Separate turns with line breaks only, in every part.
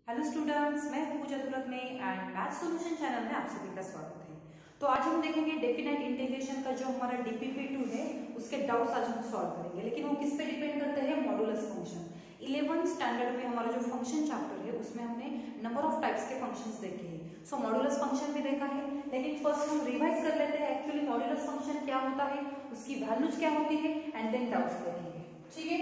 Hello students, मैं हूं पूजा तुरकने and math solution channel में आप सभी का स्वागत है। तो आज हम देखेंगे डेफिनेट इंटीग्रेशन का जो हमारा डीपीपी2 है उसके डाउट्स आज हम सॉल्व करेंगे, लेकिन वो किस पे डिपेंड करते हैं? Modulus function. 11th स्टैंडर्ड में हमारा जो फंक्शन चैप्टर है उसमें हमने नंबर ऑफ टाइप्स के फंक्शंस देखे हैं। सो मॉडुलस फंक्शन भी देखा है, लेकिन फर्स्ट हम रिवाइज कर लेते हैं एक्चुअली मॉडुलस फंक्शन क्या होता है, उसकी वैल्यूज क्या होती है एंड देन डाउट्स देखेंगे। ठीक है,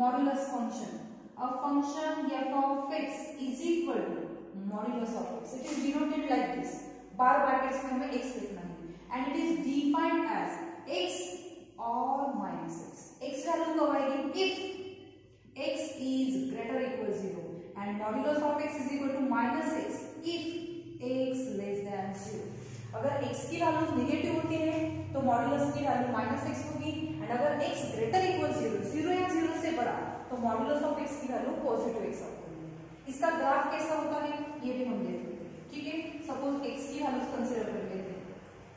modulus function, a function f of x is equal to modulus of x. It is denoted like this. Bar brackets में हमें x लिखना है and it is defined as x or minus x. x value कब आएगी? if x is greater or equal 0 and modulus of x is equal to minus x if x less than 0. अगर x की value negative होती है तो modulus की value minus x होगी, and अगर x ग्रेटर इक्वल 0 या 0 से बड़ा तो मॉड्यूलस ऑफ x की वैल्यू पॉजिटिव x होगी। इसका ग्राफ कैसा होता है ये भी हम देख लेते हैं। ठीक है, सपोज x की वैल्यू कंसीडर कर लेते हैं।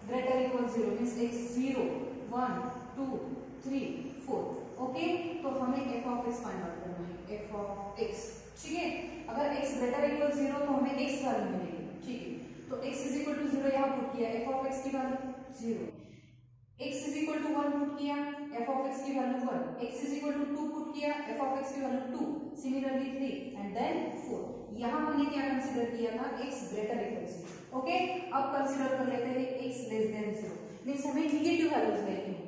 Greater equal 0 means x 0 1 2 3 4। Okay, तो हमें f of x find out करना है, f ऑफ x। ठीक है, अगर x ग्रेटर इक्वल 0 तो हमें x वैल्यू मिलेगी। ठीक है, तो x इज इक्वल टू 0 यहां पुट किया, f ऑफ x की value 0। x is equal to 1 put किया, f ऑफ x की value 1। x is equal to 2 put किया, f ऑफ x की वैल्यू 2। Similarly 3 and then 4। यहां हमने क्या कंसीडर किया था? x greater equal 0। ओके, अब कंसीडर कर लेते हैं x लेस देन 0, मींस हमें नेगेटिव वैल्यूज लेनी है।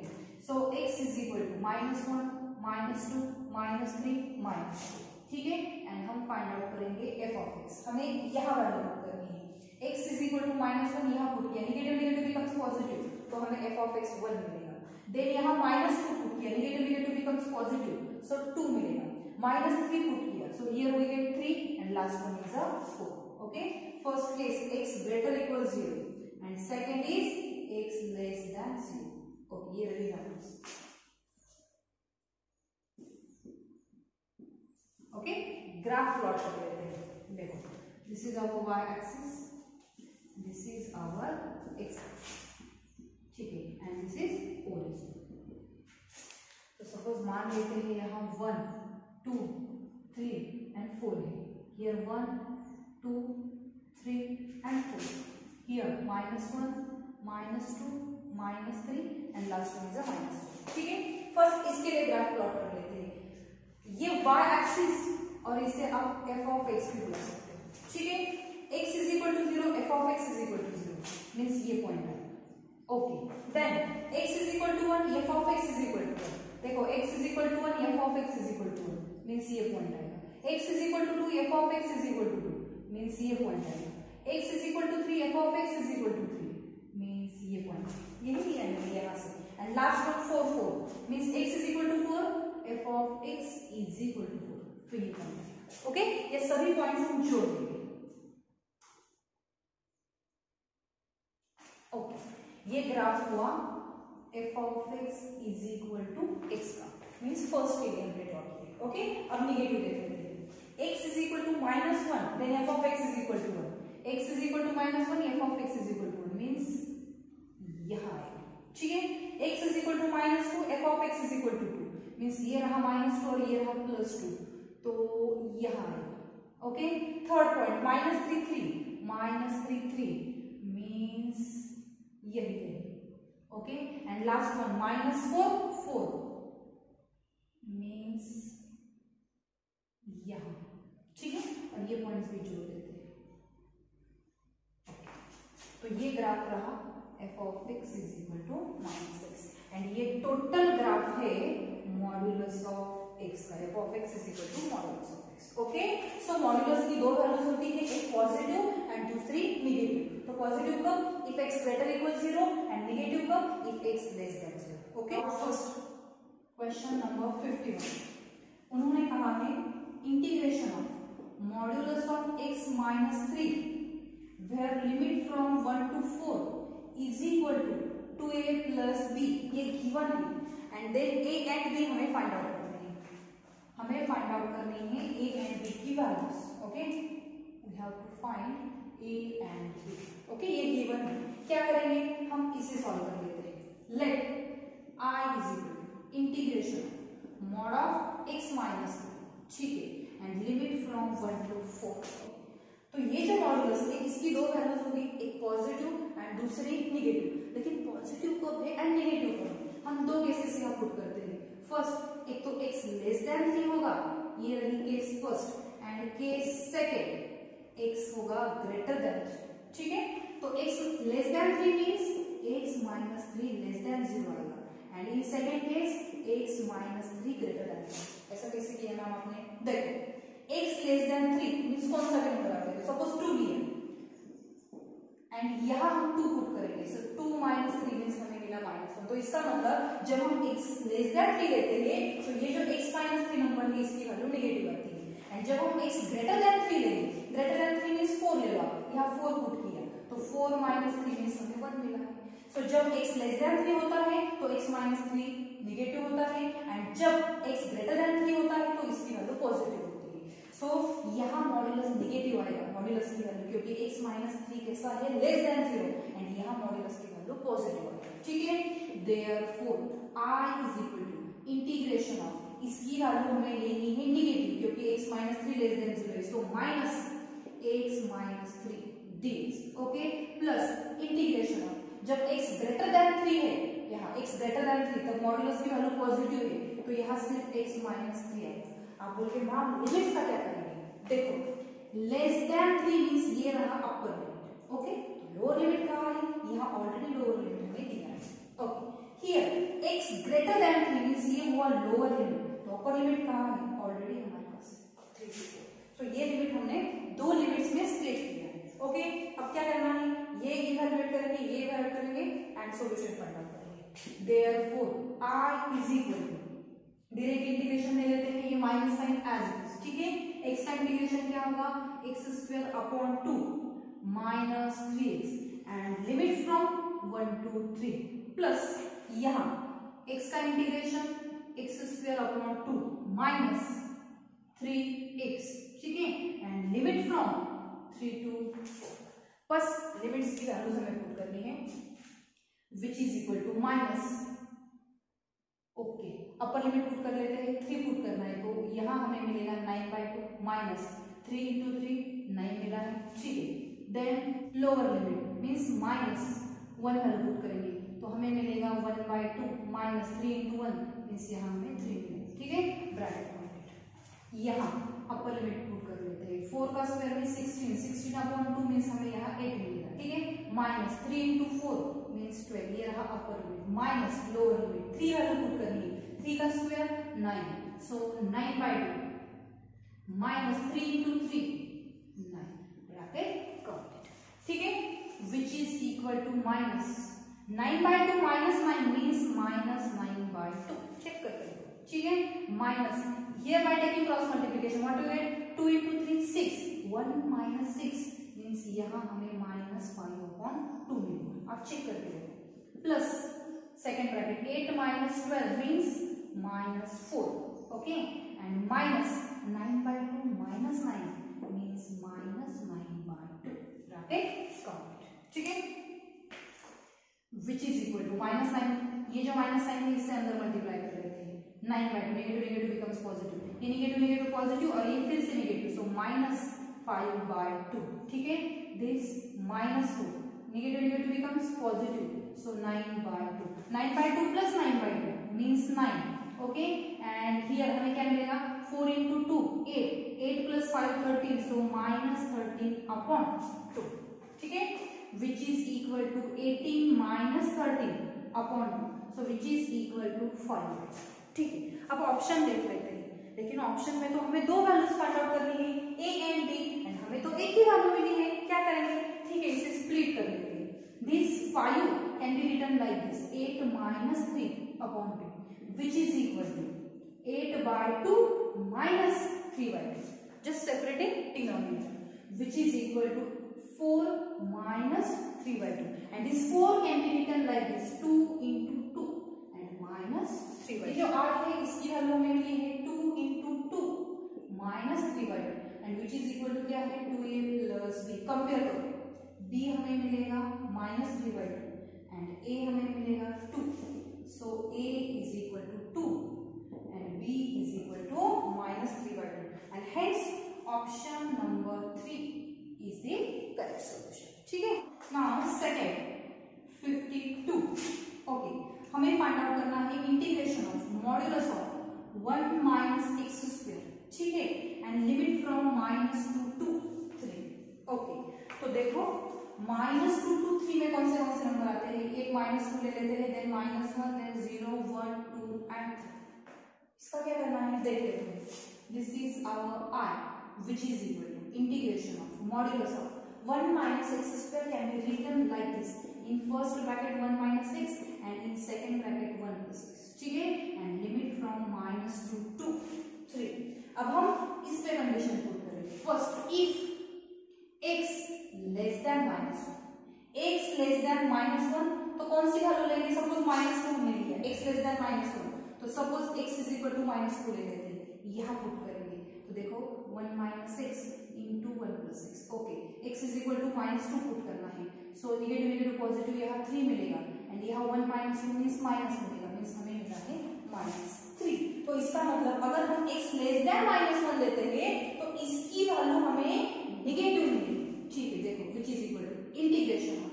So x is equal to -1 -2 -3 -2। ठीक है, एंड हम फाइंड आउट करेंगे f ऑफ x। हमें यहां वैल्यू पुट करनी है। x इज इक्वल टू -1 यहां पुट किया, नेगेटिव नेगेटिव बिकम्स पॉजिटिव, तो हमें f ऑफ x 1 मिलेगा। देन यहां -2 पुट किया, negative negative becomes positive, so 2 मिलेगा। -3 पुट किया, so here we get 3 and last one is a 4। Okay, first case x greater equal 0 and second is x less than 0। Okay, ये रही numbers. Okay, graph plot कर लेते हैं। देखो, this is our y axis, this is our x axis. ठीक है, and this is origin. तो suppose मान लेते हैं यहाँ 1 2 3 एंड 4 है। Here 1 2 3 and 4। Here -1 -2 -3 and last one is अ -2। ठीक है, फर्स्ट इसके लिए ग्राफ प्लॉट कर लेते हैं। ये y एक्सिस और इसे आप f ऑफ x भी बोल सकते हैं। ठीक है, x is equal to 0, f of x is equal to 0, means ये पॉइंट है। Okay, then x is equal to 1, f of x is equal to 1। देखो, x is equal to 1, f of x is equal to 1, means ये point आएगा। x is equal to 2, f of x is equal to 2, means ये point आएगा। x is equal to 3, f of x is equal to 3, means ये point. यही है यहां से, and last one 4 4, means x is equal to 4, f of x is equal to 4, तो ये point है। ओके, ये सभी पॉइंट्स हम जोड़ देंगे। ओके, ये ग्राफ हुआ f of x is equal to x का, मींस फर्स्ट के लिए हमने ड्रॉ किया। ओके, अब नेगेटिव देख लेते हैं। x is equal to -1, then f of x is equal to 1। x is equal to -1, f of x is equal to 1, means यहां आएगा। ठीक है, x is equal to -2, f of x is equal to 2, means ये रहा -2 और ये रहा +2, तो यहां आएगा। ओके, थर्ड पॉइंट -3 3 मींस यही है। Okay, and last one -4 4 means यहां। ठीक है, और ये पॉइंट्स भी जोड़ देते हैं। तो ये ग्राफ रहा f of x is equal to -6, and ये टोटल ग्राफ है मॉड्यूलस ऑफ x का। f of x is equal to modulus of x। Okay, so modulus की दो वैल्यूज होती है, एक पॉजिटिव एंड दूसरी नेगेटिव। तो पॉजिटिव कब? If x greater equal 0 and negative कब? If x less than 0। Okay, first question number 51, उन्होंने कहा है integration of modulus of x -3 where limit from 1 to 4 is equal to 2a plus b, ये given है, and then a and b हमें find out करनी है। हमें find out करनी है a एंड b की values. Okay, we have to find a and b। Okay, ये गिवन है, क्या करेंगे हम? इसे सॉल्व कर लेते हैं। Let i is equal to integration mod of x -3। ठीक है, एंड लिमिट फ्रॉम 1 to 4। तो ये जो मॉड्यूलस है इसकी दो वैल्यूज होगी, एक पॉजिटिव एंड दूसरी निगेटिव। लेकिन पॉजिटिव कब है एंड निगेटिव कब है, हम दो केसेस यहाँ पुट करते हैं। फर्स्ट, एक तो x लेस देन 3 होगा, ये रही case first, and case second x होगा ग्रेटर देन 3। ठीक है, तो x less then 3 means x minus 3 less than 0 आएगा, and in second case x minus 3 greater than 0। ऐसा कैसे किया मैम आपने, देखो x लेस देन 3 मीन्स कौन सा नंबर आ गया, सपोज 2 भी है, एंड यहाँ हम 2 पुट करेंगे, सो 2 माइनस 3 मीन्स हमें मिला -1। तो इसका मतलब जब हम x लेस देन 3 लेते हैं तो ये जो x माइनस 3 नंबर है इसकी वैल्यू नेगेटिव आती है, एंड जब हम x ग्रेटर देन 3 लेंगे, ग्रेटर देन 3 मीन्स 4 ले लो, यहाँ 4 पुट किया तो 4 माइनस 3 मीन्स हमें 1 मिला है। सो जब x लेस देन 3 होता है तो x माइनस 3 निगेटिव होता है, एंड जब x ग्रेटर देन 3 होता है तो इसकी वैल्यू पॉजिटिव होती है। सो यहाँ मॉड्यूलस निगेटिव आएगा, मॉड्यूलस की वैल्यू, क्योंकि x माइनस 3 कैसा है, लेस देन 0, एंड यहाँ मॉड्यूलस की वैल्यू पॉजिटिव आएगा। ठीक है, therefore I is equal to integration of, इसकी वैल्यू हमें लेनी है निगेटिव, क्योंकि x माइनस 3 लेस देन 0 है, so minus x minus 3 dx, okay, plus integration of, जब x ग्रेटर देन 3 है, यहाँ x ग्रेटर देन 3 तब मॉड्यूलस की वैल्यू पॉजिटिव है, तो यहाँ सिर्फ x माइनस 3 आएगा। आप बोल के मैम लिमिट्स का क्या करेंगे, देखो लेस देन 3 मींस ये रहा अपर लिमिट, ओके, तो लोअर लिमिट कहाँ है, यहाँ ऑलरेडी लोअर लिमिट हमें दिया है, okay. Here x greater then 3 means ये हुआ लोअर लिमिट, तो अपर लिमिट कहाँ है, ऑलरेडी हमारे पास 3 से 4। तो ये लिमिट हमने दो लिमिट्स में स्प्लिट किया है, ओके। अब क्या करना है, ये इवैल्यूएट करेंगे, ये इवैल्यूएट करेंगे एंड सॉल्यूशन फाइंड आउट करेंगे। Therefore I is equal to, direct integration ले लेते हैं, ये minus sign as it is, ठीक है। x का इंटीग्रेशन क्या होगा, x square upon 2 minus 3x, and limit from 1 to 3, plus यहाँ x का integration x square upon 2 minus 3x, ठीक है, एंड लिमिट फ्रॉम 3 to 4। बस लिमिट्स की वैल्यूज हमें पुट करनी है, which is equal to minus, okay, upper limit put कर लेते हैं, 3 पुट करना है, तो यहाँ हमें मिलेगा 9/2 माइनस 3 into 3 9 मिला है, ठीक है। Then lower limit means minus 1 value put करेंगे तो हमें मिलेगा 1/2 माइनस 3 into 1 मीन्स यहाँ हमें 3 मिलेगा, ठीक है, ब्रैकेट कंप्लीट। यहाँ अपर लिमिट पुट कर लेते हैं, 4 का स्क्वायर में 16 अपॉन 2 मीन्स हमें यहाँ 8 मिलेगा, ठीक है, माइनस 3 into 4 मीन्स 12, ये रहा upper limit, minus lower limit 3 value put करनी है, 3 का square 9, so 9/2 minus 3 into 3 9, bracket complete, ठीक है, which is equal to minus 9/2 minus 9 means minus 9/2, check करते हैं, ठीक है, minus here by taking cross multiplication what you get, 2 into 3 6, 1 minus 6 means यहाँ हमें minus 5/2 मिलेगा, आप चेक करके देखो, plus second bracket 8 minus 12 means minus 4, okay, and minus 9/2 minus 9 means minus 9/2, bracket complete, ठीक है, which is equal to minus 9, ये जो माइनस साइन है इससे अंदर मल्टीप्लाई कर लेते हैं, 9/2 नेगेटिव नेगेटिव बिकम्स पॉजिटिव, ये नेगेटिव नेगेटिव पॉजिटिव और ये फिर से नेगेटिव, सो माइनस 5/2, ठीक है, this minus 2 negative negative becomes positive, so 9/2, 9/2 plus 9/2 means 9, okay, and here हमें क्या मिलेगा, 4 into 2 8, 8 plus 5 13, सो माइनस 13/2, ठीक है, which is equal to 18 minus 13 upon 2, so which is equal to 5, ठीक है। अब ऑप्शन देख लेते हैं, लेकिन ऑप्शन में तो हमें दो वैल्यूज फाइंड आउट करनी है, a एंड b, एंड हमें तो एक ही वैल्यू मिली है, क्या करेंगे, ठीक है, इसे स्प्लिट कर लेते हैं, this 5 can be written like this, 8 minus 3/2, which is equal to 8/2 minus 3/2, just separating denominator, which is equal to 4 minus 3/2, and this 4 can be written like this, 2 into 2 and minus 3/2, जो r है इसकी value हमें मिली है 2 into 2 minus 3/2, and which is equal to क्या है, 2a plus b, compare करो, b हमें मिलेगा minus 3/2 and a हमें मिलेगा 2, so a is equal to 2 and b is equal to minus 3/2, and hence option number 3 is the correct solution. ठीक है. Now second 52. Okay, हमें फाइंड आउट करना है integration of modulus of 1 minus x square. ठीक है, and limit from -2 to 3. Okay, तो देखो -2 to 3 में कौन से नंबर आते हैं. एक -2 ले लेते हैं, देन -1, देन 0, 1, 2 एंड 3. इसका क्या करना है देख लेते हैं. This is our I which is equal to integration of modulus of 1 minus x square can be written like this. In first bracket 1 minus x and in second bracket 1 plus x. ठीक है, and limit from -2 to 3. अब हम इस पे condition put करेंगे. First if x less than -1, x less than -1 तो कौन सी value लेंगे. सपोज -2 हमने लिया, x लेस देन -1 तो suppose x is equal to -2 ले लेते हैं. यहाँ पुट करेंगे तो देखो 1 minus x into 1 plus x. Okay, x is equal to -2 put करना है. सो निगेटिव निगेटिव पॉजिटिव यहाँ 3 मिलेगा एंड यहाँ 1 माइनस 2 मीन्स माइनस मिलेगा, मीन्स हमें मिला है -3. तो इसका मतलब अगर हम x लेस देन -1 लेते हैं तो इसकी वैल्यू हमें निगेटिव मिलेगी. ठीक है, देखो which is equal to integration of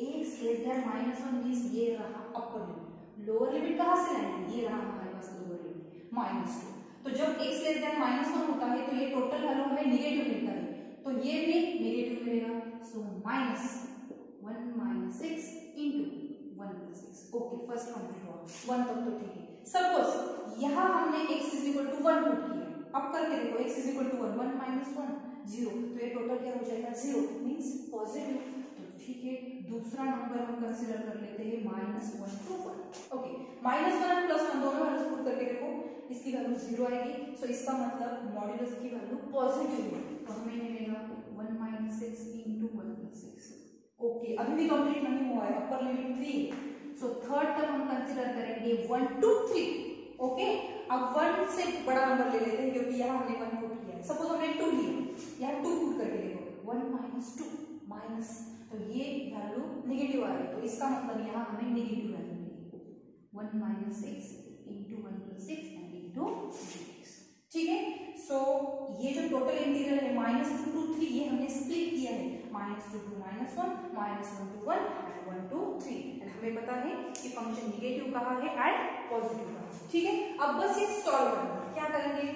x less than -1 means ये रहा अपर लिमिट. लोअर लिमिट कहाँ से लाएंगे, ये रहा हमारे पास लोअर लिमिट -2. तो जब x लेस देन -1 होता है तो ये टोटल वैल्यू हमें निगेटिव मिलता है, तो ये भी निगेटिव मिलेगा. सो -1 minus x into 1 plus x. Okay, first complete हुआ 1 तक तो ठीक है. सपोज यहाँ हमने x is equal to 1 put किया. अब करके देखो x is equal to 1 minus 1 0, तो ये टोटल क्या हो जाएगा 0 मीन्स पॉजिटिव. तो ठीक है, दूसरा नंबर हम कंसीडर कर लेते हैं -1 to 1. ओके, -1 और +1 दोनों वैल्यूज पुट करके देखो, इसकी वैल्यू 0 आएगी. सो इसका मतलब मॉड्यूलस की वैल्यू पॉजिटिव है, तो हमें मिलेगा 1 minus x into 1 plus x. Okay, अभी भी कंप्लीट नहीं हुआ है, अपर लिमिट 3 है. सो थर्ड टर्म हम कंसीडर करेंगे 1 to 3. ओके, अब 1 से बड़ा नंबर ले लेते हैं क्योंकि यहाँ हमने 1 पुट किया है. सपोज हमने 2 लिया, यहाँ 2 पुट करके देखो 1 माइनस 2 माइनस, तो ये वैल्यू नेगेटिव आ रही है, तो इसका मतलब यहाँ हमें नेगेटिव वैल्यू मिलेगी 1 minus x into 1 plus x and into x. ठीक है, सो ये जो टोटल इंटीग्रल है -2 to 3 ये हमने स्प्लिट किया है, -2 to -1, -1 to 1 and 1 to 3. And हमें पता है कि फंक्शन निगेटिव कहाँ है एंड पॉजिटिव कहाँ है. ठीक है, अब बस ये सॉल्व करना है. क्या करेंगे,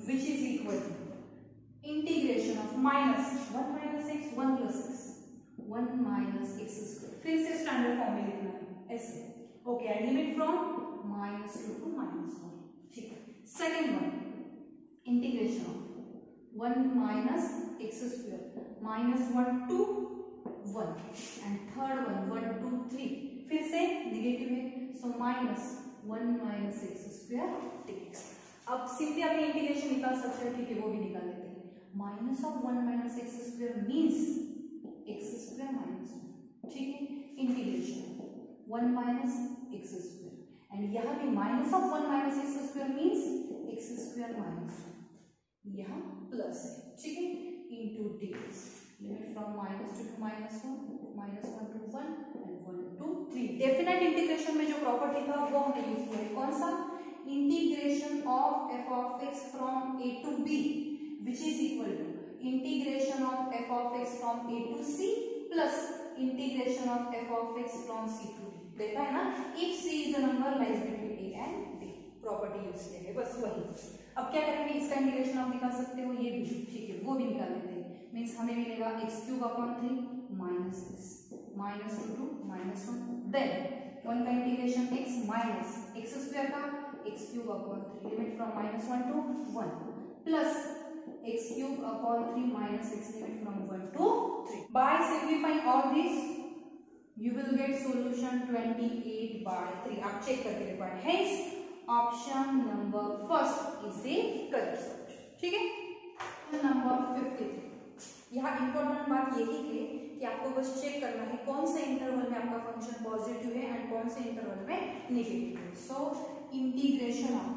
which is equal to integration of -1 minus x 1 plus x 1 minus x square. फिर से स्टैंडर्ड फॉर्म में लिखना है ऐसे. Okay, and limit from -2 to -1. ठीक है, second one integration of 1 minus x square -1 to 1 and third one 1 to 3 फिर से निगेटिव है, so -1 minus x square dx. अब सिंपली अपने इंटीग्रेशन निकाल सकते हैं. ठीक है, वो भी निकाल लेते हैं. Minus of 1 minus x square means x square -1. ठीक है, integration 1 minus x square and यहाँ भी minus of 1 minus x square means x square -1, यहाँ प्लस है. ठीक है, into dx. Limit from -2 to -1 to 1 and 1 to 3. Definite integration में जो प्रॉपर्टी था वो हमने यूज किया है. कौन सा, integration of f of x from a to b which is equal to integration of f of x from a to c plus integration of f of x from c to d. देखा है ना, if c is a number lies between a and d. Property use किया है, बस वही. अब क्या करेंगे, इसका इंटीग्रेशन आप निकाल सकते हो, ये भी. ठीक है, वो भी निकाल लेते हैं. मीन्स हमें मिलेगा x³ माइनस -2 to -1. देन 1 का इंटीग्रेशन x माइनस x² का x³ limit from -1 to 1 plus x³ minus x limit from 1 to 3. By simplifying all this, you will get solution 28/3. आप चेक करके देखो. Hence, option number first is the correct solution. ठीक है, number 53. यहाँ important बात यही है कि आपको बस चेक करना है कौन से इंटरवल में आपका फंक्शन पॉजिटिव है एंड कौन से इंटरवल में नेगेटिव है. So integration of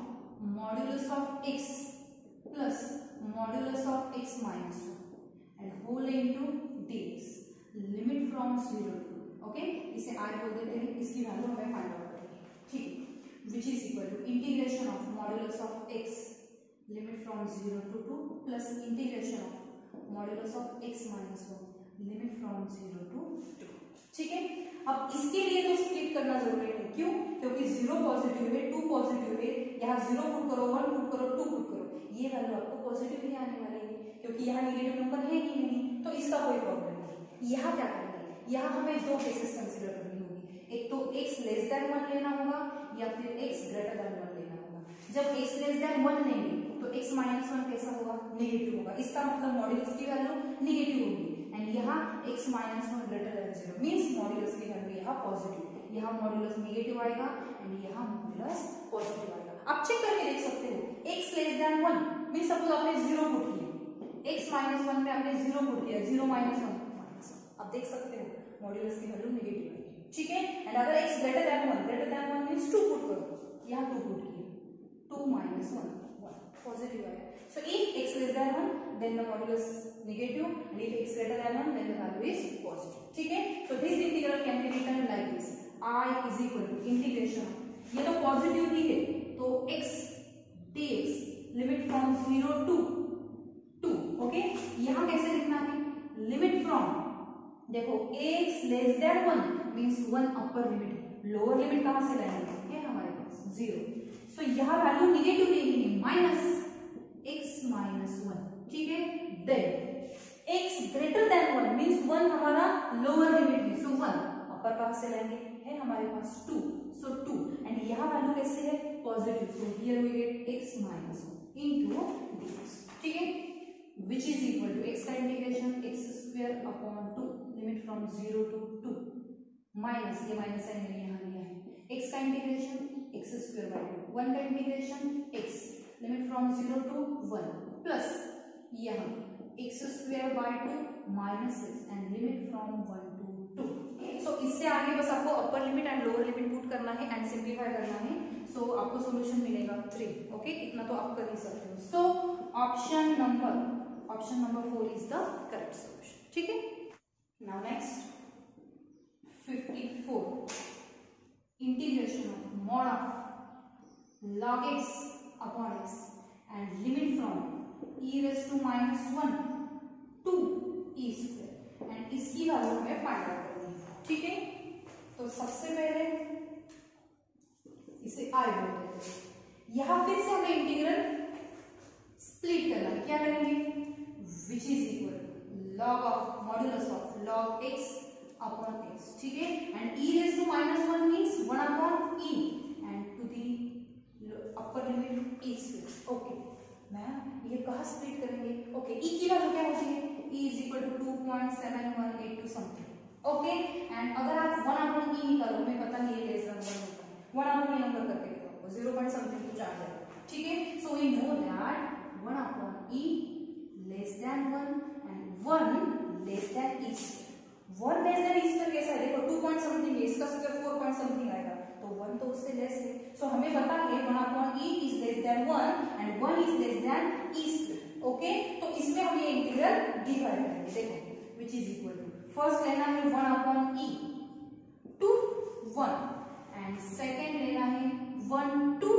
modulus of x plus modulus of x minus 1 and whole into dx. Limit from 0 to. Okay, इसे I बोल देते हैं, इसकी वैल्यू हमें फाइंड आउट करेंगे. ठीक है, which is equal to integration of modulus of x limit from 0 to 2 plus integration of modulus of x minus 1 limit from 0 to 2। ठीक है, अब इसके लिए तो स्प्लिट करना जरूरी है, क्यों? क्योंकि 0 पॉजिटिव है, 2 पॉजिटिव है, यहाँ 0 पुट करो, 1 पुट करो, 2 पुट करो, ये वैल्यू आपको पॉजिटिव ही आने वाली है, क्योंकि यहाँ निगेटिव नंबर है ही नहीं, तो इसका कोई प्रॉब्लम नहीं। यहाँ क्या करेंगे, यहाँ हमें दो केसेस कंसिडर करनी होगी, एक तो x लेस देन 1 लेना होगा या फिर x ग्रेटर देन 1 लेना होगा। जब x लेस देन 1 लेंगे तो x माइनस 1 कैसा होगा, नेगेटिव होगा, इसका मतलब मॉड्यूलस की वैल्यू नेगेटिव होगी, एंड यहाँ x minus 1 greater than 0 means modulus की वैल्यू यहाँ पॉजिटिव, यहाँ मॉड्यूलस नेगेटिव आएगा एंड यहाँ मॉड्यूलस पॉजिटिव आएगा। आप चेक करके देख सकते हो, x less than 1 means suppose आपने 0 पुट किया, x माइनस 1 में आपने 0 पुट किया, 0 माइनस 1 माइनस 1, आप देख सकते हो मॉड्यूलस की वैल्यू नेगेटिव आएगी। ठीक है, एंड अगर x greater than 1 means 2 put करो, यहाँ 2 पुट किया, 2 माइनस 1 पॉजिटिव आएगा। So if x less than 1 then the modulus negative, and if x greater than 1 then the value is positive. ठीक है, so this integral can be written like this, I is equal to integration, ये तो positive ही है तो x dx limit from 0 to 2। Okay, यहाँ कैसे लिखना है, लिमिट फ्रॉम, देखो x less than 1 means 1 upper limit, lower limit कहां से लाएंगे, ये हमारे पास 0, सो यहाँ वैल्यू निगेटिव लेनी है, माइनस x माइनस 1। ठीक है, then x greater than 1 means 1 हमारा लोअर लिमिट है, सो 1 अपर कहां से लेंगे, है हमारे पास 2, सो 2, एंड यहाँ वैल्यू कैसे है, positive, so here we get x minus 1 into dx। ठीक है, which is equal to x का integration x square upon 2 limit from 0 to 2 minus, ये माइनस साइन मैंने यहाँ लिया है, x का इंटीग्रेशन x स्क्वायर बाय 2, 1 का integration x limit from 0 to 1 plus यहाँ x square by 2 minus x and limit from 1 to 2। सो इससे आगे बस आपको upper limit and lower limit put करना है एंड सिंप्लीफाई करना है, सो आपको सॉल्यूशन मिलेगा 3। ओके, इतना तो आप कर ही सकते हो। So option number 4 is the correct solution. ठीक है, now next 54 integration of mod of log x upon x and limit from e raised to minus 1 to e square, and इसकी वैल्यू हमें फाइंड आउट करनी है। ठीक है, तो सबसे पहले इसे I बोलते हैं, यहां फिर से हमें इंटीग्रल स्प्लिट करना है, क्या करेंगे, which is equal log of modulus of log x upon x। ठीक है, and e raised to minus 1 means 1 upon e and to the upper limit e square. Okay ma'am, ये कहाँ स्प्लिट करेंगे, okay e की value क्या होती है, e is equal to 2.7182 something. Okay, and अगर आप 1 अपॉन e निकालो, हमें पता नहीं है लेस देन 1 होता है, 1 अपॉन e नंबर करके देखो 0 पॉइंट समथिंग कुछ आ जाएगा। ठीक है, so we know that 1 upon e less than 1 and 1 less than e square. 1 less than e square कैसा है, देखो 2 पॉइंट समथिंग है, इसका स्क्वायर 4 पॉइंट समथिंग आएगा, तो 1 तो उससे लेस है, सो हमें पता है 1 upon e is less than 1 and 1 is less than e square. Okay, तो इसमें हम ये इंटीग्रल डिवाइड करेंगे, देखो which is equal to, first लेना है 1 upon e to 1 and second लेना है 1 टू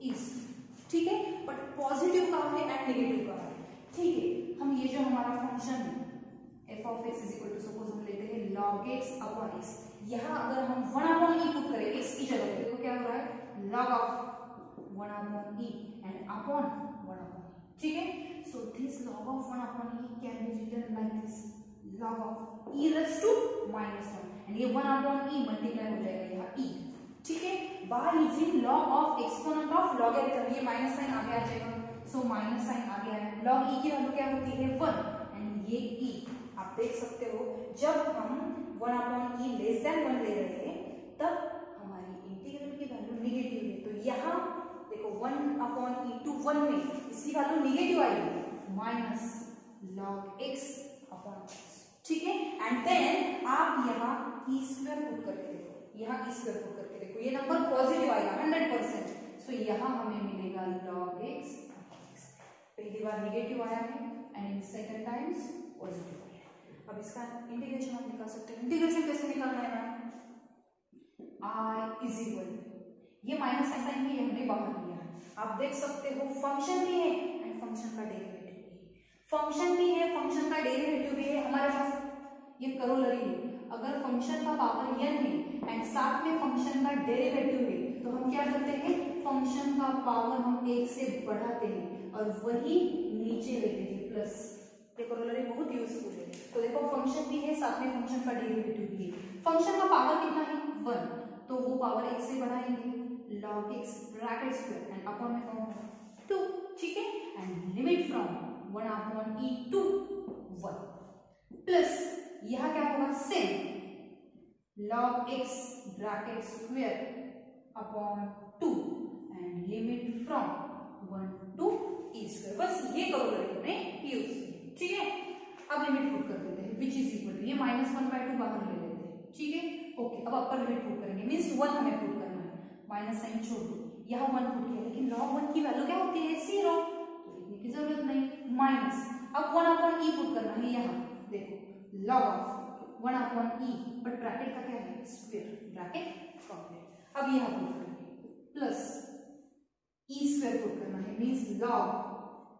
e स्क्वायर। ठीक है, बट पॉजिटिव कहां है एंड नेगेटिव कहां है। ठीक है, हम ये जो हमारा फंक्शन है f of x is equal to, suppose हम लेते हैं log x अपॉन x, यहाँ अगर हम 1 अपॉन e पुट करें x की जगह पे, तो क्या हो रहा है log of 1 upon e and upon 1 upon e। ठीक है, so this log of 1 upon e can be written like this, log of e raise to minus 1 and ये 1 अपॉन e मल्टीप्लाई हो जाएगा यहाँ e। ठीक है, by using log of exponent of logarithm, ये minus sign आगे आ जाएगा, सो माइनस साइन आ गया है, log e की वैल्यू क्या होती है 1 एंड ये e। आप देख सकते हो जब हम 1 अपॉन e लेस देन 1 ले रहे हैं तब हमारी इंटीग्रल की वैल्यू नेगेटिव है, तो यहाँ देखो 1 अपॉन e टू 1 में इसकी वैल्यू नेगेटिव आएगी, minus log x upon x। ठीक है, एंड देन आप यहाँ e स्क्वायर पुट करके देखो, यहाँ e स्क्वायर पुट करके देखो, ये नंबर पॉजिटिव आएगा 100%, सो यहाँ हमें मिलेगा log x अपॉन x। पहली बार नेगेटिव आया है and in second times positive. अब इसका इंटीग्रेशन आप निकाल सकते हैं, इंटीग्रेशन कैसे निकालना है मैम, i इज इक्वल, ये माइनस साइन है, ये हमने बाहर लिया है, आप देख सकते हो फंक्शन भी है एंड फंक्शन का डेरिवेटिव भी है, फंक्शन भी है, फंक्शन का डेरिवेटिव भी है। हमारे पास ये करोलरी है, अगर फंक्शन का पावर n है एंड साथ में फंक्शन का डेरिवेटिव है तो हम क्या करते हैं, फंक्शन का पावर हम एक से बढ़ाते हैं और वही नीचे लेते हैं प्लस। ये करोलरी बहुत यूजफुल है। तो देखो फंक्शन भी है, साथ में फंक्शन का डेरिवेटिव भी है। फंक्शन का पावर कितना है 1, तो वो पावर एक से बढ़ाएंगे log x bracket square and upon में कौन 2, ठीक है, and limit from 1 upon e to 1 plus यहां क्या होगा same log x bracket square upon 2 and limit from 1 to e square. बस ये करोलरी हमने यूज की, ठीक है। अब लिमिट पुट कर देते हैं विच इज इक्वल टू, ये -1/2 बाहर ले लेते हैं, ठीक है। ओके, अब अपर लिमिट पुट करेंगे, मींस 1 हमें पुट करना है, माइनस साइन छोड़ दो, यहाँ 1 पुट किया, लेकिन log 1 की वैल्यू क्या होती है 0, तो लिखने की जरूरत नहीं, माइनस अब 1 अपॉन e पुट करना है, यहाँ देखो log of 1 upon e, but bracket का क्या है स्क्वायर, ब्रैकेट कंप्लीट। अब यहाँ पुट करेंगे प्लस e स्क्वायर पुट करना है, means log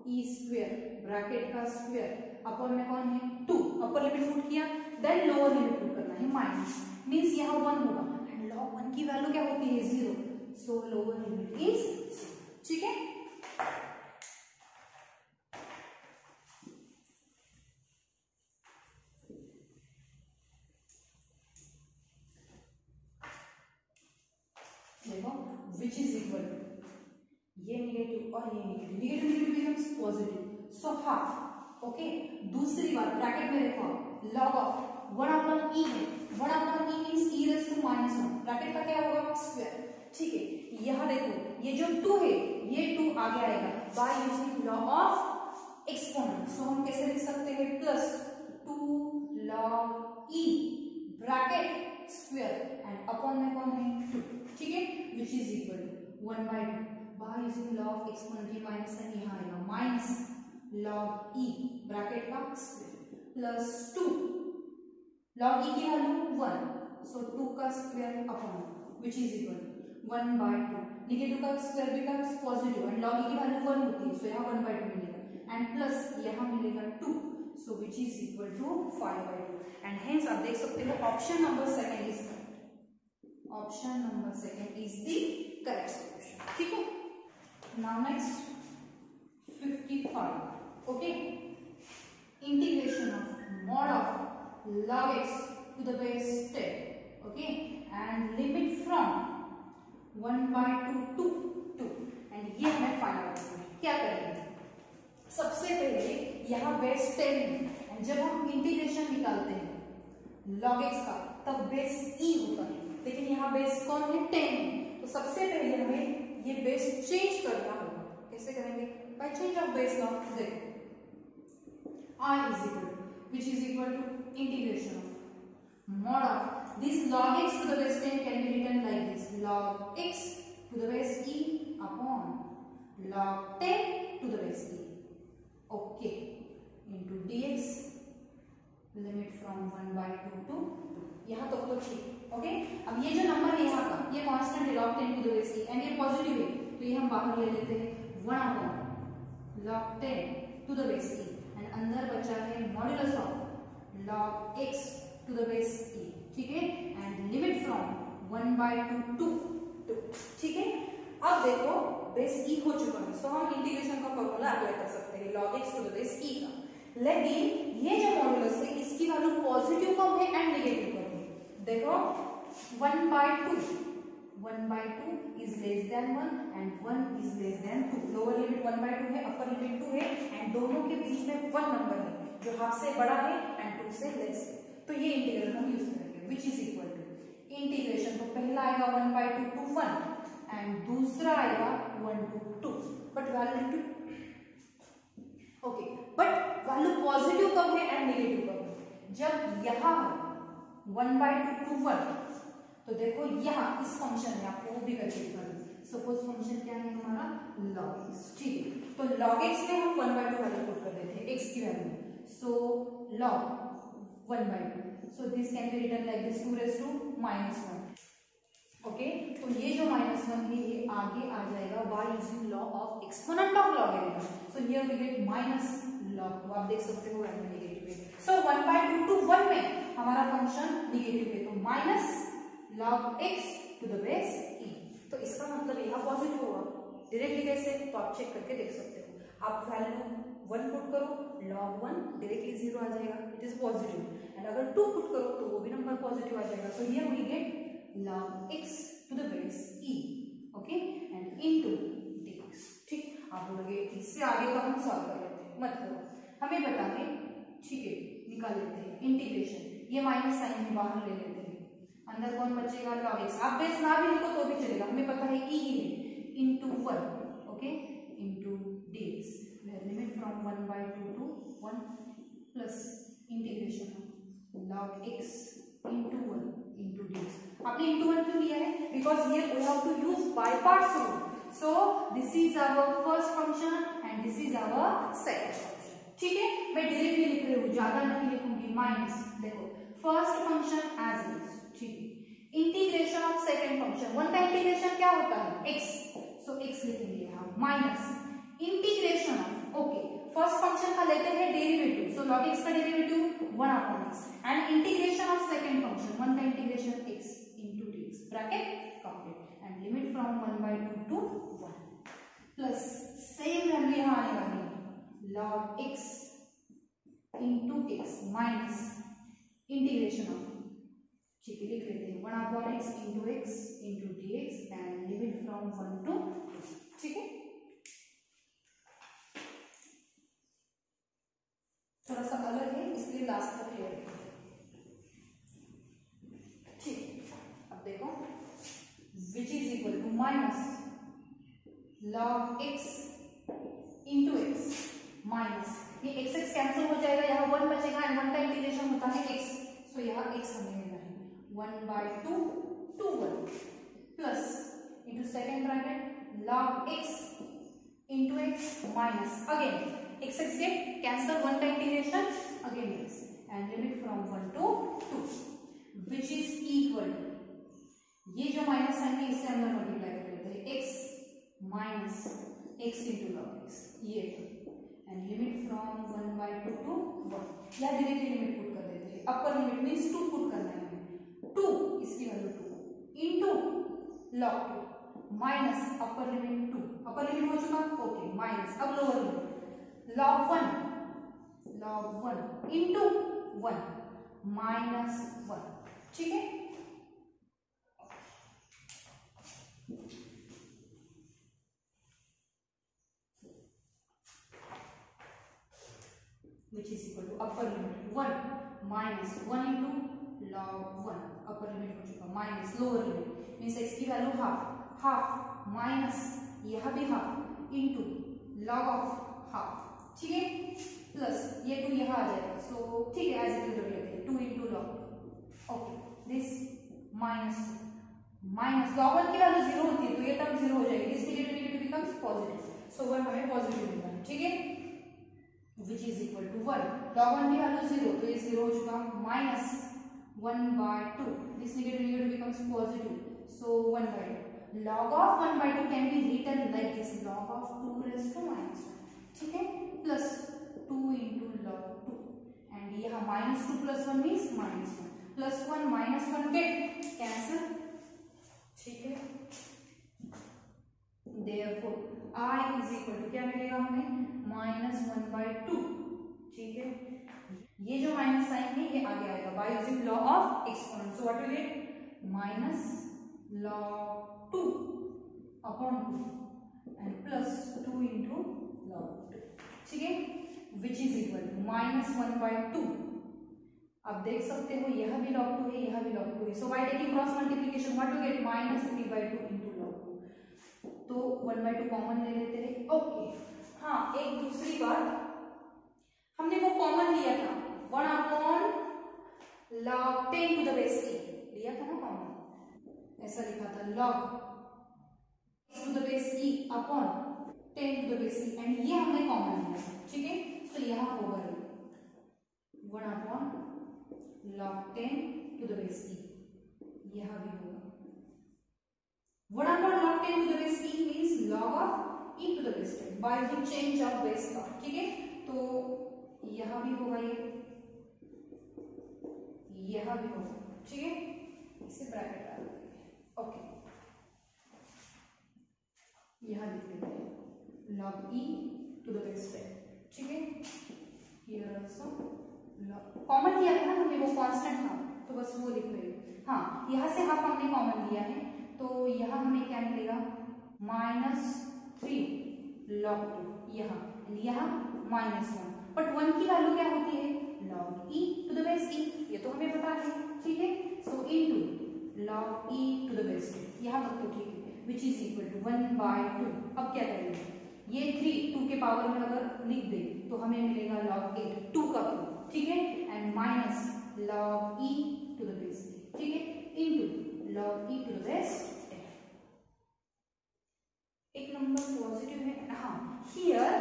e square bracket का स्क्वायर अपॉन में कौन है 2, अपर लिमिट पुट किया, देन लोअर लिमिट पुट करना है माइनस, मींस यहाँ 1 होगा एंड log 1 की वैल्यू क्या होती है 0, सो लोअर लिमिट इज 0, ठीक है। देखो विच इज इक्वल टू, ये नेगेटिव और ये negative, negative negative becomes positive, so half, okay. दूसरी बात ब्रैकेट में देखो log ऑफ 1 अपॉन e है, 1 upon e means e raise to -1, bracket का क्या होगा स्क्वायर, ठीक है। यहाँ देखो ये जो 2 है ये 2 आगे आएगा by using law of exponent, so हम कैसे लिख सकते हैं plus 2 log e bracket square and upon में कौन है 2, ठीक है, which is equal to 1/2 by using law of exponent, ये माइनस साइन यहाँ आएगा, माइनस log e ब्रैकेट का स्क्वायर प्लस 2 log e की वैल्यू 1, सो 2 का square upon which is equal 1/2, negative का square becomes positive and log e की value 1 होती है, सो यहाँ 1/2 मिलेगा एंड प्लस यहाँ मिलेगा 2, so which is equal to 5/2 and hence आप देख सकते हो option number second is correct, option number second is the correct solution, ठीक है। Now next 55, okay, integration of mod of log x to the base 10, okay, and limit from 1/2 to 2 and ये हमें find out करना है। क्या करेंगे, सबसे पहले यहाँ बेस 10 है एंड जब हम इंटीग्रेशन निकालते हैं log x का तब बेस e होता है, लेकिन यहाँ बेस कौन है 10 है, तो सबसे पहले हमें ये बेस चेंज करना होगा। कैसे करेंगे, by change of base law, देखो I is equal to, which is equal to integration of mod of this log x to the base 10 can be written like this, log x to the base e upon log 10 to the base e, okay, into dx limit from 1/2 to 2, यहाँ तक तो ठीक, okay. अब ये जो number है यहाँ का ये कांस्टेंट है log 10 to the base e and ये पॉजिटिव है, तो ये हम बाहर ले लेते हैं 1 upon log 10 to the base e and अंदर बचा है modulus of log x to the base e, ठीक है, एंड लिमिट फ्रॉम 1/2 to 2, ठीक है। अब देखो बेस e हो चुका है, सो हम इंटीग्रेशन का फॉर्मूला अप्लाई कर सकते हैं log x to the base e का, लेकिन ये जो मॉड्यूलस है इसकी वैल्यू पॉजिटिव कब है एंड नेगेटिव कब है, देखो 1/2 is less than 1 and 1 is less than 2, lower limit 1/2 है, अपर लिमिट 2 है एंड दोनों के बीच में 1 नंबर है जो हाफ से बड़ा है एंड 2 से लेस है, तो ये इंटीग्रल हम यूज करेंगे which is equal to integration, तो पहला आएगा 1/2 to 1 एंड दूसरा आएगा 1 to 2, but value okay, but value positive कब है एंड नेगेटिव कब है, जब यहाँ 1/2 to 1, तो देखो यहाँ इस फंक्शन में आपको वो भी करके दिखाना, सपोज फंक्शन क्या है हमारा log x, ठीक है, तो log x में हम 1/2 वैल्यू पुट कर देते हैं x की वैल्यू, सो log 1/2, सो this can be written like this 2 raised to -1, okay. तो तो ये जो -1 है ये आगे आ जाएगा by using law of exponent of logarithm. So here we get minus log, तो आप देख सकते हो वैल्यू नेगेटिव है। सो 1/2 to 1 में हमारा फंक्शन नेगेटिव है, तो minus log x to the base e। तो इसका मतलब यहाँ पॉजिटिव होगा। डायरेक्टली कैसे, तो आप चेक करके देख सकते हो। आप वैल्यू 1 पुट करो, log 1 डायरेक्टली 0 आ जाएगा, इट इज पॉजिटिव। एंड अगर 2 पुट करो तो वो भी नंबर पॉजिटिव आ जाएगा। So here we get log x to the base e, okay, and into dx। ठीक, आप बोलोगे इससे आगे का हम सॉल्व कर लेते हैं, मत करो, हमें बता दें, ठीक है, निकाल लेते हैं इंटीग्रेशन। ये माइनस साइन भी बाहर ले लेते हैं, अंदर कौन बचेगा, log x। आप बेस ना भी लिखो तो भी चलेगा, हमें पता है e है, into 1, okay, into dx, limit from 1/2 to 1 plus integration of log x into 1 into dx। आपने इनटू 1 क्यों लिया है, because here we have to use by parts rule. So this is our first function and this is our second function. ठीक है, मैं directly लिख रही हूँ, ज्यादा नहीं लिखूंगी। माइनस, देखो first function as it is, ठीक है, इंटीग्रेशन ऑफ सेकंड फंक्शन। 1 का इंटीग्रेशन क्या होता है, x, सो x लिखेंगे यहाँ, minus integration of, okay, first function का लेते हैं डेरिवेटिव, सो log x का derivative 1/x and integration of second function 1 का integration x into dx, bracket complete, and limit from 1/2 to 1 plus same value यहाँ आने वाली है, log x into x minus integration of, ठीक है, लिख लेते हैं 1/x into x into dx and limit from 1 to 2, ठीक है। थोड़ा सा अलग है इसलिए लास्ट तक क्लियर है, ठीक। अब देखो which is equal to minus log x into x minus, ये x x कैंसिल हो जाएगा, यहाँ 1 बचेगा एंड 1 का इंटीग्रेशन होता है x, सो यहाँ x हमें लेना है 1/2 to 1 plus into second bracket log x into x minus again x x get cancel, 1 का integration again x and limit from 1 to 2 which is equal to, ये जो माइनस साइन है इससे हम लोग मल्टीप्लाई कर लेते हैं, x minus x into log x, ये एंड लिमिट फ्रॉम 1/2 to 1, या डायरेक्टली लिमिट पुट कर देते हैं। अपर लिमिट मींस 2 पुट करना है हमें, 2 इसकी value 2 into log 2 minus upper limit 2, upper limit हो चुका, ओके, माइनस अब lower limit log 1 into 1 minus 1, ठीक है। which is equal to upper limit 1 minus 1 into log 1, upper limit हो चुका, minus lower limit means x की value half minus यह भी half into log of half, ठीक है, प्लस ये 2 यहाँ आ जाएगा, सो ठीक है, एज इट इज लेते हैं 2 into log, okay, this minus log 1 की वैल्यू 0 होती है तो ये टर्म 0 हो जाएगी, दिस नेगेटिव बिकम्स पॉजिटिव, सो 1 हमें पॉजिटिव मिलता है, ठीक है, which is equal to 1, log 1 की वैल्यू 0 तो ये 0 हो चुका, minus 1/2, this negative becomes positive, so 1/2, log of 1/2 can be written like this, log of 2 raised to -1, ठीक है, प्लस 2 into log 2 एंड यहाँ -2 plus 1 means -1 plus 1 minus 1 get cancel, ठीक है, therefore I is equal to क्या मिलेगा हमें -1/2, ठीक है, ये जो माइनस साइन है ये आगे आएगा by using law of exponent, so what will get minus log 2 upon 2 and plus 2 into log 2, ठीक है, विच इज इक्वल टू -1/2। आप देख सकते हो यह भी log 2 है, यह भी log 2 है, so by taking cross multiplication what will get -3/2 into log 2, तो 1/2 कॉमन ले लेते हैं, ओके। हाँ, एक दूसरी बात, हमने वो कॉमन लिया था 1/log 10 to the base e लिया था ना कॉमन, ऐसा लिखा था log to the base e upon 10 to the base e and ये हमने कॉमन लिया था, ठीक है, तो यहाँ होगा 1/log 10 to the base e, यहाँ भी होगा 1 upon log 10 to the base e means log of e to the base 10 by the change of base का, ठीक है। तो यहां भी होगा ये, यहां भी होगा, ठीक है, इसे ब्रैकेट डाल देंगे, ओके। यहां लिख देते हैं log e to the base 10, ठीक है। here also कॉमन लिया था ना हमने, वो कांस्टेंट था तो बस वो लिख रही हूँ। हाँ, यहाँ से हाफ हमने कॉमन लिया है तो यहाँ हमें क्या मिलेगा -3 log 2, यहाँ -1, बट 1 की वैल्यू क्या होती है log e to the base e, ये तो हमें पता है, ठीक है। सो into log e to the base 2 यहाँ तक तो ठीक है, विच इज इक्वल टू 1/2। अब क्या करेंगे, ये 3 2 के पावर में अगर लिख दे तो हमें मिलेगा log 8 2 का क्यूब, ठीक है, and minus log e to the base, ठीक है, into log e to the base 10। एक नंबर पॉजिटिव है, हाँ, here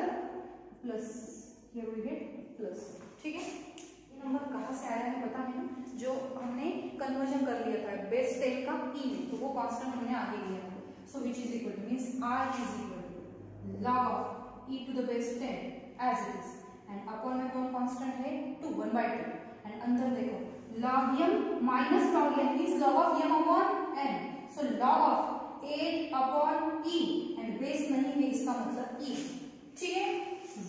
plus, here we get plus, ठीक है। ये नंबर कहाँ से आया है पता है ना, जो हमने कन्वर्जन कर लिया था बेस 10 का e में, तो वो कांस्टेंट हमने आगे लिया था। So which is equal to means r is equal to log of e to the base 10 as it is, and upon में कौन कांस्टेंट है 2 1/2, एंड अंदर देखो log m minus log n means log of m upon n, so log of 8 upon e, and base नहीं है इसका मतलब e, ठीक है,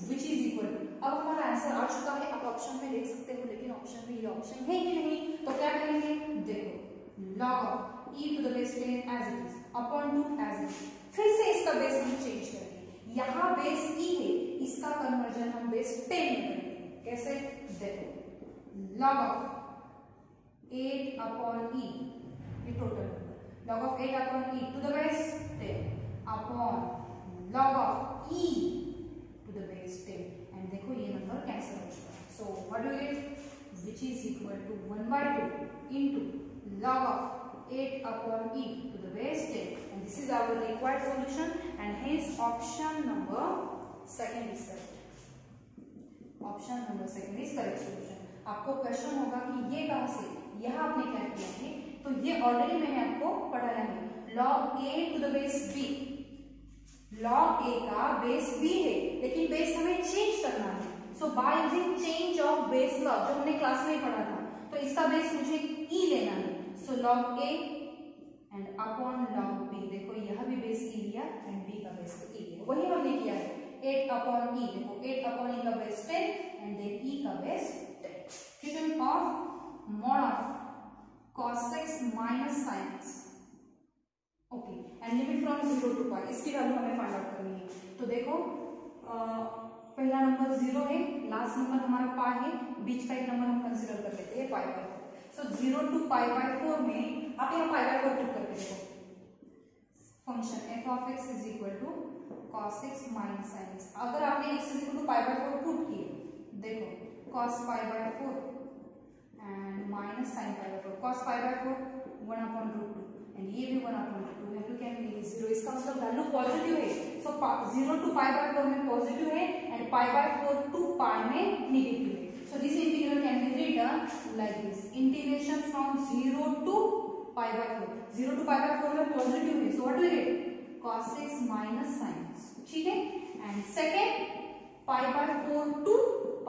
विच इज इक्वल टू, अब हमारा आंसर आ चुका है। आप ऑप्शन में देख सकते हो, लेकिन ऑप्शन में ये ऑप्शन है कि नहीं, तो क्या करेंगे, देखो log of e to the base 10 as it is upon 2 as it is, फिर से इसका बेस हम चेंज करेंगे, यहाँ बेस e है, इसका कन्वर्जन हम बेस 10 में करेंगे, कैसे, देखो log of 8 upon e, ये total log of 8 upon e to the base 10 upon log of e to the base 10, and देखो ये नंबर कैंसिल हो चुका है। So what do you get, which is equal to 1/2 into log of 8 upon e to the base 10, and this is our required solution, and hence option number 2 is correct, option number 2 is correct solution। आपको question होगा कि ये कहां से, यहाँ आपने क्या किया है, तो ये ऑलरेडी मैंने आपको पढ़ाया है, log a to the base b, log a का बेस b है, लेकिन बेस हमें चेंज करना है, so by using change of base law जो हमने क्लास में पढ़ा था, तो इसका बेस मुझे e लेना है, सो log a and upon log b, देखो यह भी बेस e लिया एंड b का बेस e लिया, वही हमने किया है 8 अपॉन e, देखो 8 अपॉन e का बेस 10 एंड देन e का base 10, fusion of mod of cos x minus sin x, okay, and limit from 0 to पाई, इसकी वैल्यू हमें फाइंड आउट करनी है। तो देखो पहला नंबर 0 है, लास्ट नंबर हमारा पाई है, बीच का एक नंबर हम कंसीडर कर लेते हैं π/4, सो 0 to π/4 में आप यहाँ π/4 पुट करके देखो, function f of x is equal to cos x minus sin x, अगर आपने x is equal to π/4 पुट किए, देखो cos π/4 and minus sin π/4, cos π/4 1/√2 and ये भी 1/√2, वैल्यू क्या मिलेगी 0, इसका मतलब वैल्यू पॉजिटिव है, सो 0 to π/4 में पॉजिटिव है एंड π/4 to π में नेगेटिव है, so this integral can be written like this, integration from 0 to π/4, 0 to π/4 में पॉजिटिव है, so what we get cos x minus sin x, ठीक है, एंड सेकंड π/4 to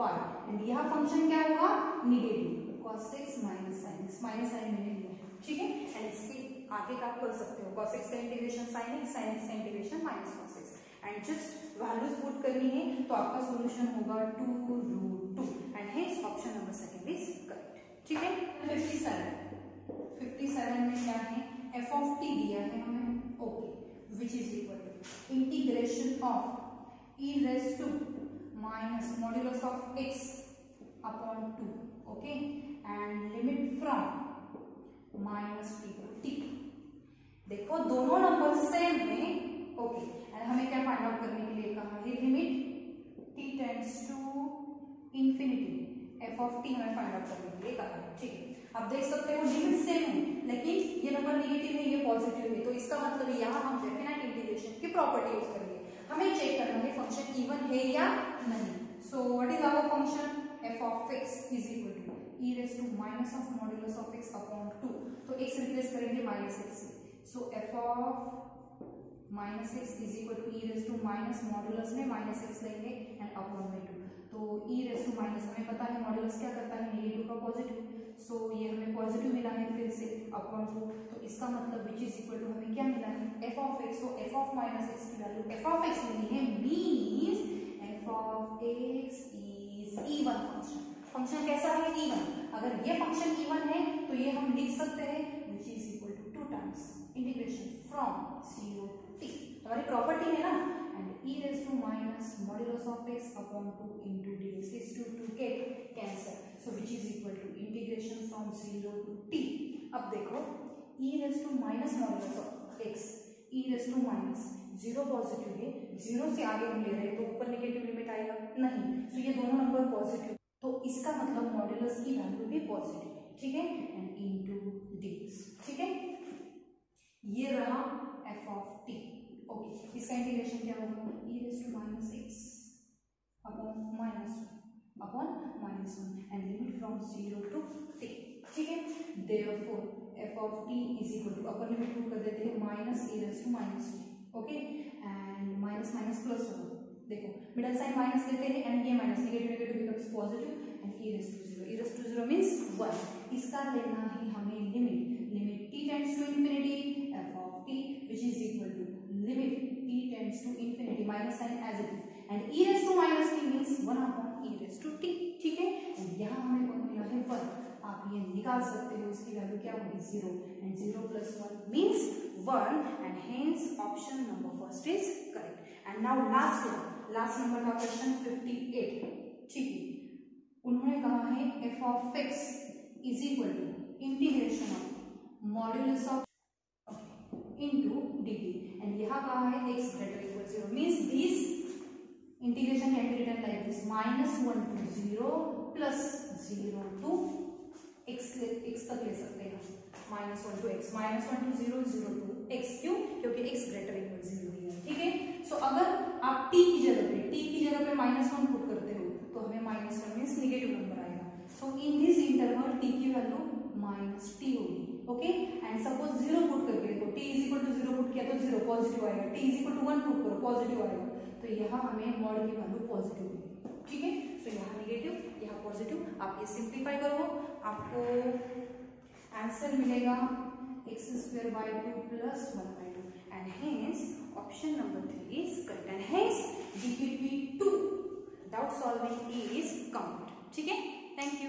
π, एंड यह function क्या होगा negative, cos x minus sin x, minus sign मैंने लिया है, ठीक है, एंड इसके आगे का आप कर सकते हो cos x का integration sin x, sin x का integration minus cos x, and just values put करनी है, तो आपका सॉल्यूशन होगा 2√2, and hence option number 2 is correct, ठीक है। 57 में क्या है, f of t दिया है हमें, okay, which is equal to integration of e raised to minus modulus of x upon 2, okay, and limit from minus t to t, देखो दोनों नंबर सेम है, ओके, एंड हमें क्या फाइंड आउट करने के लिए कहा है, limit t tends to infinity f of t हमें फाइंड आउट करने के लिए कहा है, ठीक है। आप देख सकते हो लिमिट सेम है, लेकिन ये नंबर नेगेटिव है, ये पॉजिटिव है, तो इसका मतलब यहाँ हम डेफिनेट इंटीग्रेशन की प्रॉपर्टी यूज करेंगे, हमें चेक करना है फंक्शन इवन है या नहीं, so what is our function f of x is equal to e raised to minus of modulus of x upon 2, तो x रिप्लेस करेंगे माइनस x से, so f of minus x is equal to e raise to minus modulus में minus x लेंगे and upon by 2। तो ई raise to minus हमें पता है modulus क्या करता है, नेगेटिव का पॉजिटिव, सो ये हमें पॉजिटिव मिला है फिर से अपॉन 2। तो इसका मतलब विच इज इक्वल टू हमें क्या मिला है, एफ ऑफ एक्स। तो एफ ऑफ माइनस एक्स की वैल्यू एफ ऑफ एक्स मिली है, means F of x is even function. Function कैसा है, इवन। अगर ये फंक्शन इवन है तो ये हम लिख सकते हैं which is equal to 2 times integration from 0 to t। हमारी प्रॉपर्टी है ना, and e raise to minus modulus of x upon 2 into dx is to get cancel, so which is equal to integration from 0 to t। अब देखो e raise to minus modulus of x, e raise to minus 0 positive है, 0 से आगे हम ले रहे हैं तो ऊपर नेगेटिव लिमिट आएगा नहीं, सो ये दोनों नंबर पॉजिटिव, तो इसका मतलब मॉड्यूलस की वैल्यू भी पॉजिटिव है, ठीक है, एंड इनटू dx, ठीक है। ये रहा f ऑफ t, ओके। इसका इंटीग्रेशन क्या होगा, e raise to minus x upon minus 1 and limit from 0 to t, ठीक है। Therefore f of t is equal to upper limit put कर देते हैं minus e raise to minus 2, okay, and minus minus plus होगा, देखो middle sign minus लेते हैं and ये minus negative becomes positive and e raise to 0 means 1। इसका लेना है हमें limit t tends to infinity f of t which is equal to limit t tends to infinity minus sign as it is and e raised to minus t means 1 upon e raised to t, ठीक है। And यहाँ हमें कौन मिला है 1, आप ये निकाल सकते हो, इसकी वैल्यू क्या होगी 0 and 0 plus 1 means 1 and hence option number first is correct। and now last number का क्वेश्चन 58, ठीक है। उन्होंने कहा है f of x is equal to integration of modulus of into dt and यहाँ कहा है x greater equal 0 means this integration can be written like this minus 1 to 0 plus 0 to x तक ले सकते हैं minus 1 to x, minus 1 to 0 0 to x, क्यों, क्योंकि x greater equal 0 दिया है, ठीक है। सो अगर आप t की जगह पे minus 1 पुट करते हो तो हमें minus 1 मीन्स नेगेटिव नंबर आएगा, so in this interval t की वैल्यू माइनस t होगी, ओके। एंड सपोज 0 पुट करके देखो, t is equal to 0 put किया तो 0 पॉजिटिव आएगा, t is equal to 1 put करो पॉजिटिव आएगा, तो यहाँ हमें मॉड की वैल्यू पॉजिटिव होगी, ठीक है। सो यहाँ नेगेटिव यहाँ पॉजिटिव, आप ये सिंप्लीफाई करो, आपको आंसर मिलेगा x² by 2 plus 1 by 2 and hence option number 3 is correct and hence DPP2 doubt solving is complete, ठीक है। Thank you.